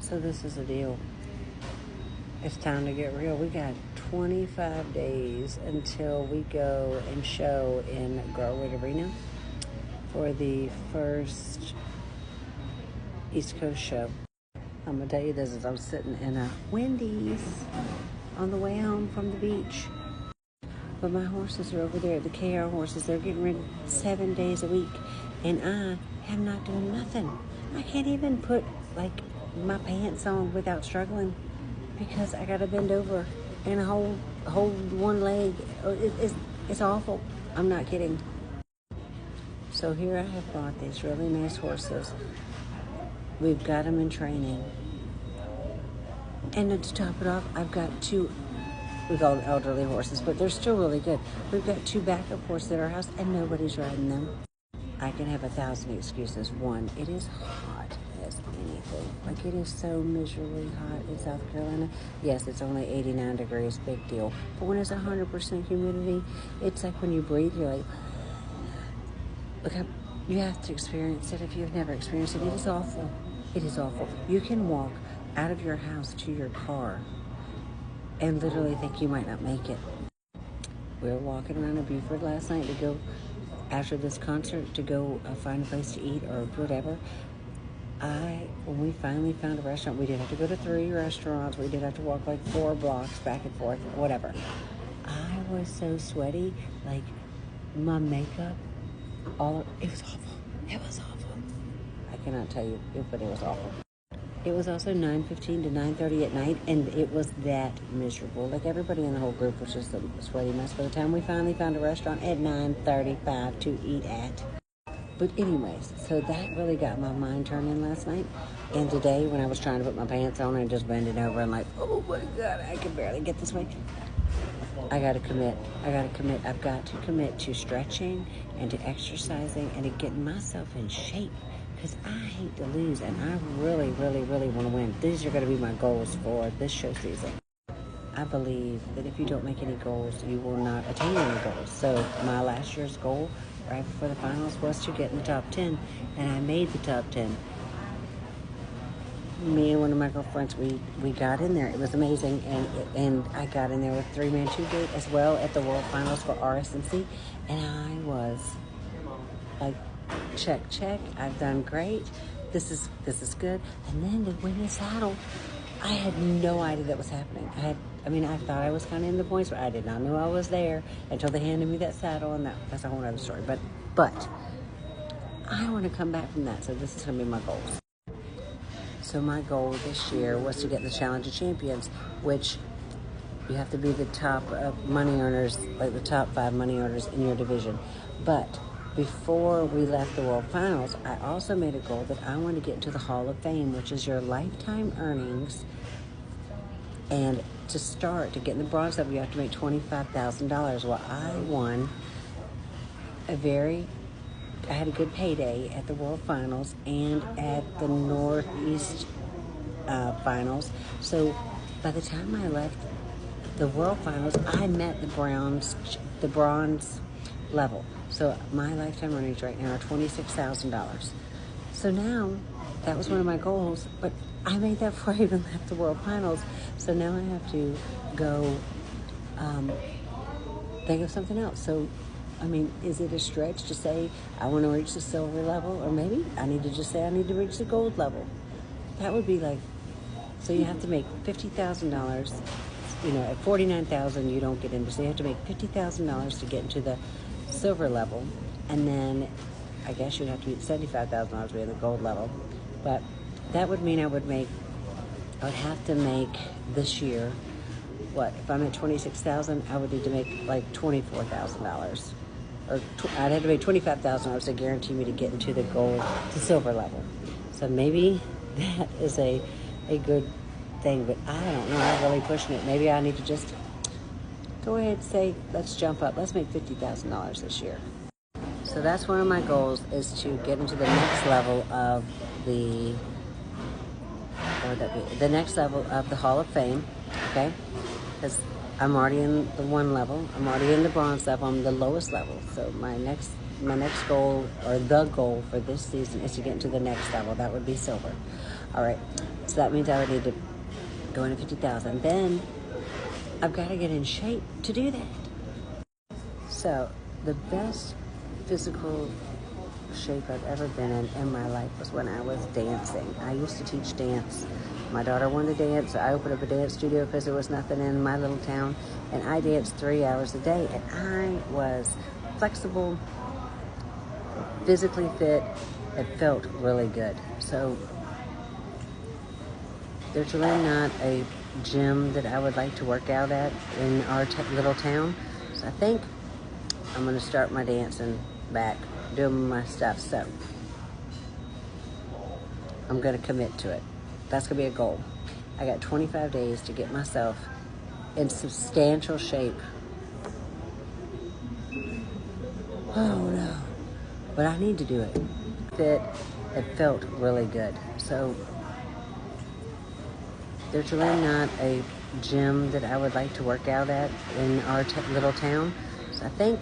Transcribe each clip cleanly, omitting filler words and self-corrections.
So this is the deal. It's time to get real. We got 25 days until we go and show in Garwood Arena for the first East Coast show. I'm going to tell you this as I'm sitting in a Wendy's on the way home from the beach. But my horses are over there at the KR horses. They're getting rid 7 days a week. And I am not doing nothing. I can't even put, my pants on without struggling because I got to bend over and hold one leg. It's awful. I'm not kidding. So here I have bought these really nice horses. We've got them in training. And to top it off, I've got two, we call them elderly horses, but they're still really good. We've got two backup horses at our house, and nobody's riding them. I can have 1,000 excuses. One, it is hot as anything. It is so miserably hot in South Carolina. Yes, it's only 89 degrees, big deal. But when it's 100% humidity, it's like when you breathe, you're like, look, you have to experience it if you've never experienced it. It is awful. It is awful. You can walk out of your house to your car and literally think you might not make it. We were walking around in Beaufort last night to go, after this concert, to go find a place to eat or whatever. When we finally found a restaurant, we did have to go to 3 restaurants. We did have to walk 4 blocks back and forth, whatever. I was so sweaty, my makeup, it was awful. It was awful. I cannot tell you, but it was awful. It was also 9:15 to 9:30 at night, and it was that miserable. Everybody in the whole group was just a sweaty mess by the time we finally found a restaurant at 9:35 to eat at. But anyways, so that really got my mind turning last night. And today, when I was trying to put my pants on and just bending over and oh my God, I can barely get this way. I got to commit. I've got to commit to stretching and to exercising and to getting myself in shape. Because I hate to lose, and I really, really, really want to win. These are going to be my goals for this show season. I believe that if you don't make any goals, you will not attain any goals. So my last year's goal, right before the finals, was to get in the top 10, and I made the top 10. Me and one of my girlfriends, we got in there. It was amazing, and I got in there with 3-man 2-gate as well at the World Finals for RSNC, and I was check, I've done great. This is good. And then to win the saddle, I had no idea that was happening. I thought I was kind of in the points, but I did not know I was there until they handed me that saddle, and that's a whole other story. But I want to come back from that, so this is going to be my goals. So my goal this year was to get the Challenge of Champions, which you have to be the top money earners, the top 5 money earners in your division. But before we left the World Finals, I also made a goal that I want to get into the Hall of Fame, which is your lifetime earnings. And to get in the bronze level, you have to make $25,000. Well, I won I had a good payday at the World Finals and at the Northeast Finals. So by the time I left the World Finals, I met the bronze level. So my lifetime earnings right now are $26,000. So now, that was one of my goals, but I made that before I even left the World Finals. So now I have to go think of something else. So, is it a stretch to say I want to reach the silver level? Or maybe I need to just say I need to reach the gold level. That would be so you have to make $50,000. At $49,000 you don't get into. So you have to make $50,000 to get into the silver level, and then I guess you'd have to be at $75,000 to be in the gold level. But that would mean I would have to make this year, if I'm at $26,000, I would need to make $24,000, or I'd have to make $25,000 to guarantee me to get into the silver level. So maybe that is a good thing, but I don't know. I'm really pushing it. Maybe I need to just go ahead and say, let's jump up. Let's make $50,000 this year. So that's one of my goals, is to get into the next level of the next level of the Hall of Fame, okay? Because I'm already in the 1 level. I'm already in the bronze level. I'm the lowest level. So my next goal, or the goal for this season, is to get into the next level. That would be silver. All right, so that means I would need to go into 50,000. Then I've got to get in shape to do that. So the best physical shape I've ever been in my life was when I was dancing. I used to teach dance. My daughter wanted to dance, so I opened up a dance studio because there was nothing in my little town, and I danced 3 hours a day, and I was flexible, physically fit. It felt really good. So there's really not a gym that I would like to work out at in our little town. So I think I'm going to start my dancing back, doing my stuff. So I'm going to commit to it. That's going to be a goal. I got 25 days to get myself in substantial shape. Oh no. But I need to do it. It felt really good. So there's really not a gym that I would like to work out at in our little town. So I think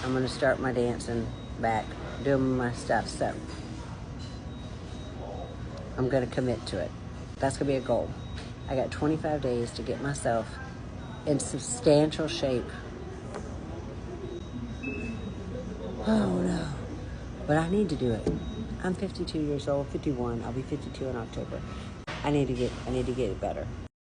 I'm going to start my dancing back, doing my stuff. So I'm going to commit to it. That's going to be a goal. I got 25 days to get myself in substantial shape. Oh no. But I need to do it. I'm 52 years old, 51. I'll be 52 in October. I need to get it better.